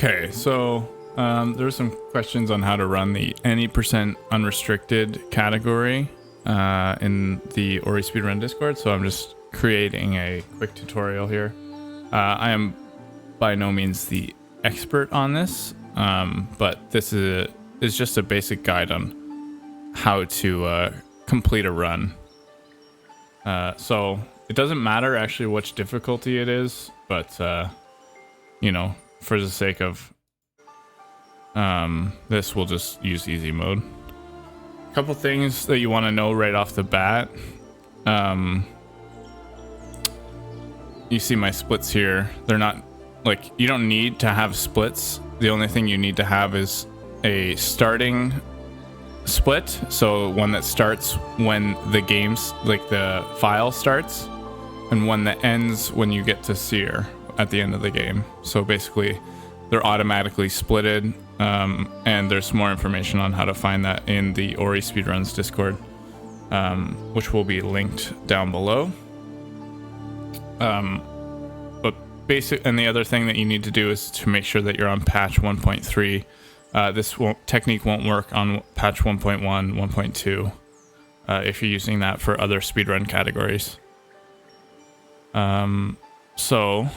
Okay, so there were some questions on how to run the any percent unrestricted category in the Ori Speedrun Discord, so I'm just creating a quick tutorial here. I am by no means the expert on this, but this is just a basic guide on how to complete a run. So it doesn't matter actually which difficulty it is, but you know, for the sake of this, we'll just use easy mode. A couple things that you want to know right off the bat. You see my splits here. They're not like, you don't need to have splits. The only thing you need to have is a starting split, so one that starts when the game's like the file starts, and one that ends when you get to Seer at the end of the game. So basically they're automatically splitted, and there's more information on how to find that in the Ori Speedruns Discord, which will be linked down below. But basic, and the other thing that you need to do is to make sure that you're on patch 1.3. This technique won't work on patch 1.1, 1.2 if you're using that for other speedrun categories. So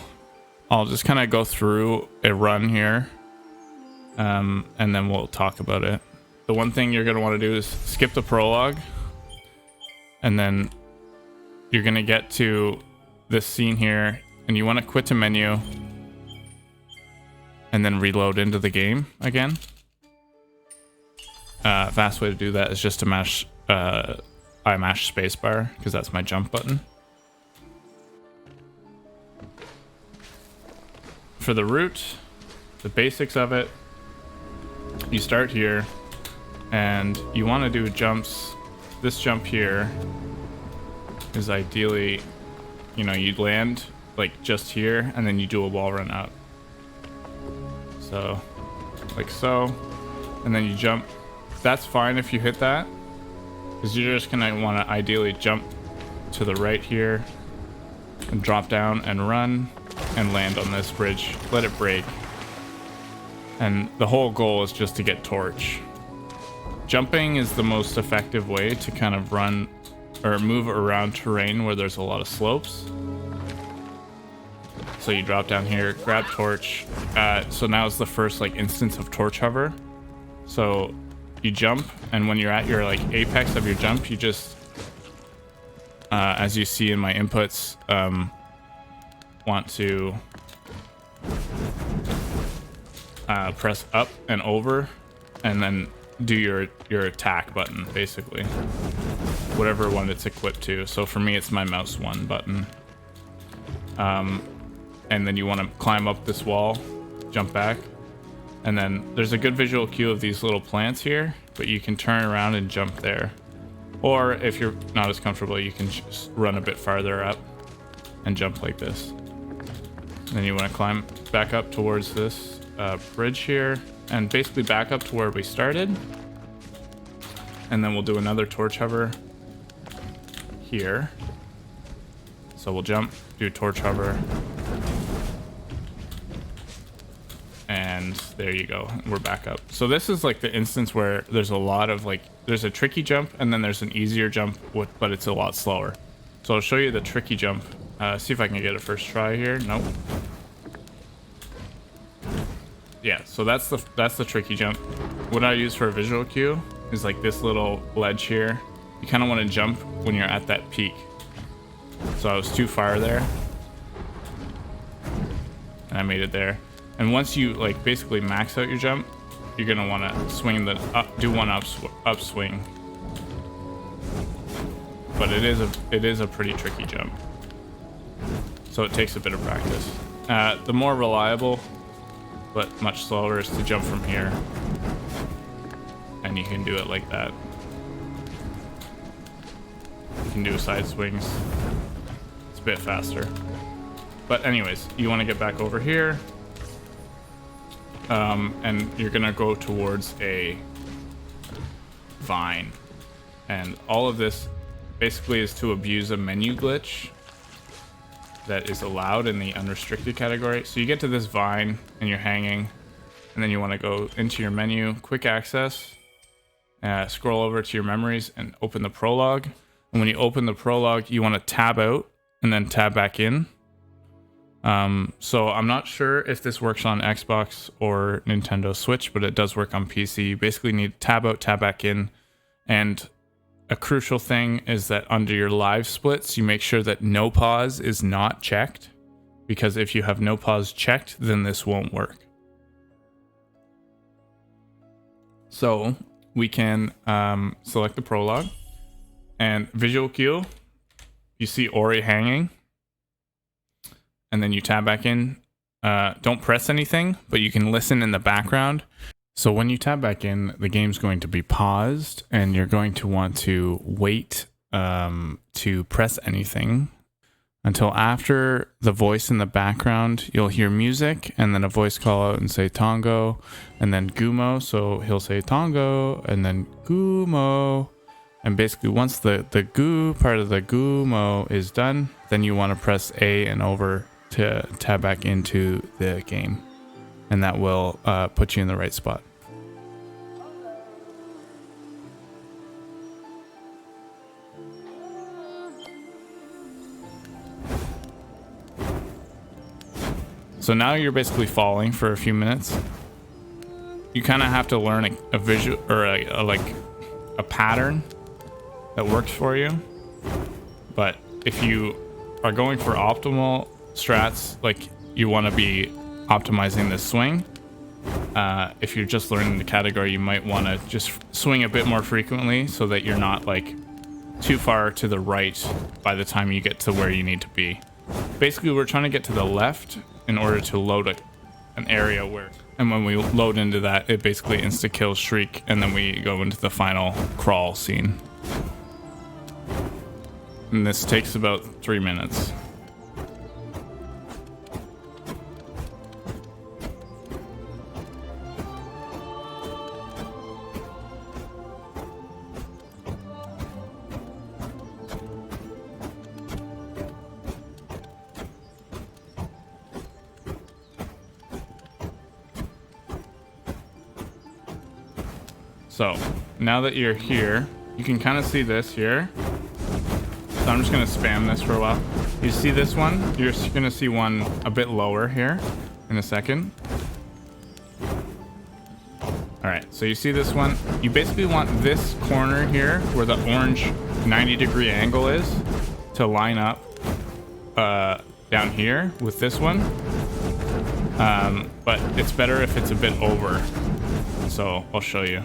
I'll just kind of go through a run here, and then we'll talk about it. The one thing you're going to want to do is skip the prologue, and then you're going to get to this scene here, and you want to quit to menu and then reload into the game again. Fast way to do that is just to mash I mash spacebar, because that's my jump button. For the route, the basics of it, you start here and you want to do jumps. This jump here is ideally, you know, you'd land like just here and then you do a wall run up. So like so, and then you jump. That's fine if you hit that, because you're just gonna want to ideally jump to the right here and drop down and run and land on this bridge, let it break, and the whole goal is just to get torch. Jumping is the most effective way to kind of run or move around terrain where there's a lot of slopes. So you drop down here, grab torch. So now is the first like instance of torch hover. So you jump, and when you're at your like apex of your jump, you just, as you see in my inputs, want to press up and over, and then do your attack button, basically, whatever one it's equipped to. So for me, it's my mouse 1 button. And then you want to climb up this wall, jump back, and then there's a good visual cue of these little plants here, but you can turn around and jump there. Or if you're not as comfortable, you can just run a bit farther up and jump like this. And then you want to climb back up towards this bridge here, and basically back up to where we started. And then we'll do another torch hover here. So we'll jump, do torch hover, and there you go, we're back up. So this is like the instance where there's a lot of like, there's a tricky jump and then there's an easier jump, but it's a lot slower. So I'll show you the tricky jump. See if I can get a first try here. Nope. Yeah, so that's the tricky jump. What I use for a visual cue is like this little ledge here. You kind of want to jump when you're at that peak. So I was too far there, and I made it there. And once you like basically max out your jump, you're gonna want to swing the do one upswing. But it is a pretty tricky jump, so it takes a bit of practice. The more reliable but much slower is to jump from here, and you can do it like that. You can do side swings. It's a bit faster. But anyways, you want to get back over here, and you're gonna go towards a vine, and all of this basically is to abuse a menu glitch that is allowed in the unrestricted category. So you get to this vine and you're hanging, and then you want to go into your menu, quick access, scroll over to your memories and open the prologue. And when you open the prologue, you want to tab out and then tab back in. So I'm not sure if this works on Xbox or Nintendo Switch, but it does work on PC. You basically need tab out, tab back in. And a crucial thing is that under your live splits, you make sure that no pause is not checked, because if you have no pause checked, then this won't work. So we can select the prologue and visual cue. You see Ori hanging, and then you tab back in. Don't press anything, but you can listen in the background. So when you tab back in, the game's going to be paused, and you're going to want to wait to press anything until after the voice in the background. You'll hear music and then a voice call out and say Tongo and then Gumo. So he'll say Tongo and then Gumo. And basically once the Gu part of the Gumo is done, then you want to press A and over to tab back into the game. And that will put you in the right spot. So now you're basically falling for a few minutes. You kind of have to learn a visual or a pattern that works for you. But if you are going for optimal strats, like you want to be optimizing the swing. If you're just learning the category, you might want to just swing a bit more frequently so that you're not like too far to the right by the time you get to where you need to be. Basically, we're trying to get to the left in order to load an area where, and when we load into that, it basically insta-kills Shriek, and then we go into the final crawl scene. And this takes about 3 minutes. So now that you're here, you can kind of see this here. So I'm just going to spam this for a while. You see this one? You're going to see one a bit lower here in a second. All right, so you see this one. You basically want this corner here where the orange 90-degree angle is to line up down here with this one. But it's better if it's a bit over. So I'll show you.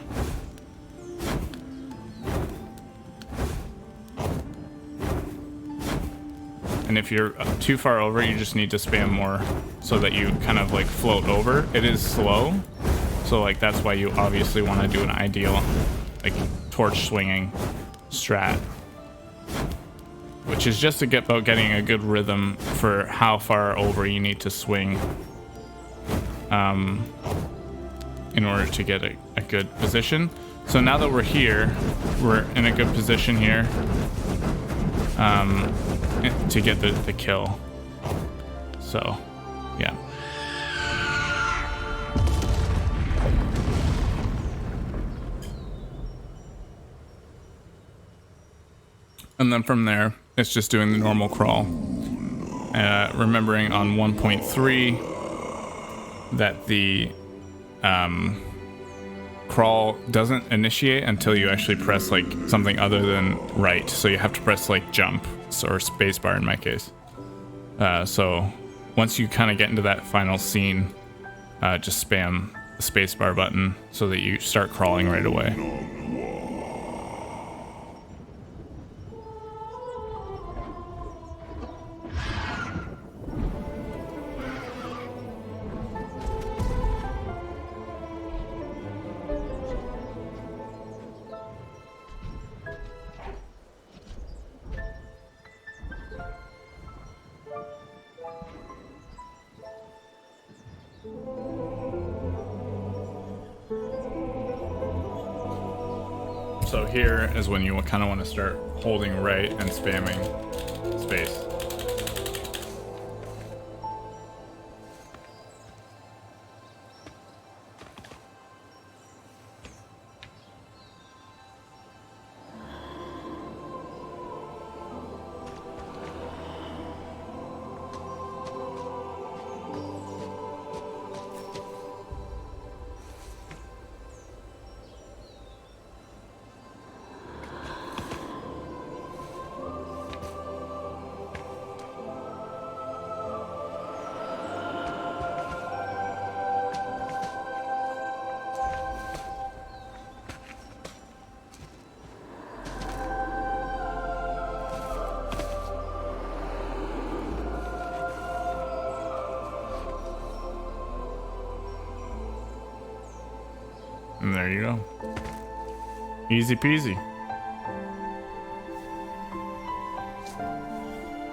And if you're too far over, you just need to spam more so that you kind of like float over. It is slow, so like that's why you obviously want to do an ideal like torch swinging strat, which is just about getting a good rhythm for how far over you need to swing in order to get a good position. So now that we're here, we're in a good position here to get the kill. So yeah. And then from there, it's just doing the normal crawl. Remembering on 1.3 that the crawl doesn't initiate until you actually press like something other than right. So you have to press like jump or spacebar in my case. So once you kind of get into that final scene, just spam the spacebar button so that you start crawling right away. So here is when you kind of want to start holding right and spamming space. And there you go. Easy peasy.